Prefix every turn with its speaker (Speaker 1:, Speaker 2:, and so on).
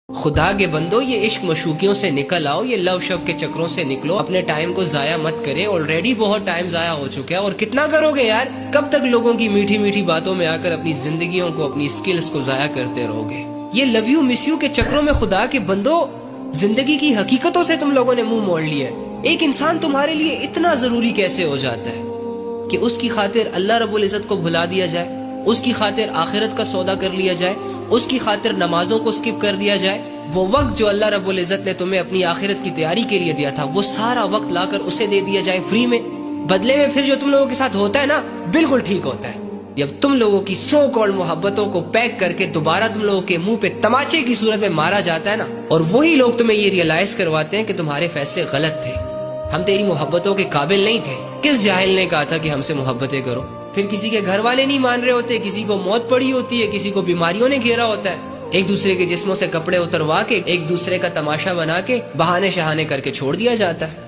Speaker 1: خدا کے بندو، یہ عشق مشوقیوں سے نکل آؤ، یہ لو شو کے چکروں سے نکلو، اپنے ٹائم کو ضائع مت کریں۔ آلریڈی بہت ٹائم ضائع ہو چکا ہے، اور کتنا کرو گے یار؟ کب تک لوگوں کی میٹھی میٹھی باتوں میں آ کر اپنی زندگیوں کو، اپنی سکلز کو ضائع کرتے رہو گے؟ یہ لو یو مس یو کے چکروں میں خدا کے بندو زندگی کی حقیقتوں سے تم لوگوں نے منہ موڑ لیا ہے۔ ایک انسان تمہارے لیے اتنا ضروری کیسے ہو جاتا ہے کہ اس کی خاطر اللہ رب العزت کو بھلا دیا جائے، اس کی خاطر آخرت کا سودا کر لیا جائے، اس کی خاطر نمازوں کو سکپ کر دیا جائے؟ وہ وقت جو اللہ رب العزت نے تمہیں اپنی آخرت کی تیاری کے لیے دیا تھا، وہ سارا وقت لا کر اسے دے دیا جائے فری میں۔ بدلے میں پھر جو تم لوگوں کے ساتھ ہوتا ہے نا، بالکل ٹھیک ہوتا ہے۔ جب تم لوگوں کی سو کال محبتوں کو پیک کر کے دوبارہ تم لوگوں کے منہ پہ تماچے کی صورت میں مارا جاتا ہے نا، اور وہی لوگ تمہیں یہ ریئلائز کرواتے ہیں کہ تمہارے فیصلے غلط تھے، ہم تیری محبتوں کے قابل نہیں تھے۔ کس جاہل نے کہا تھا کہ ہم سے محبتیں کرو؟ پھر کسی کے گھر والے نہیں مان رہے ہوتے، کسی کو موت پڑی ہوتی ہے، کسی کو بیماریوں نے گھیرا ہوتا ہے، ایک دوسرے کے جسموں سے کپڑے اتروا کے، ایک دوسرے کا تماشا بنا کے بہانے شہانے کر کے چھوڑ دیا جاتا ہے۔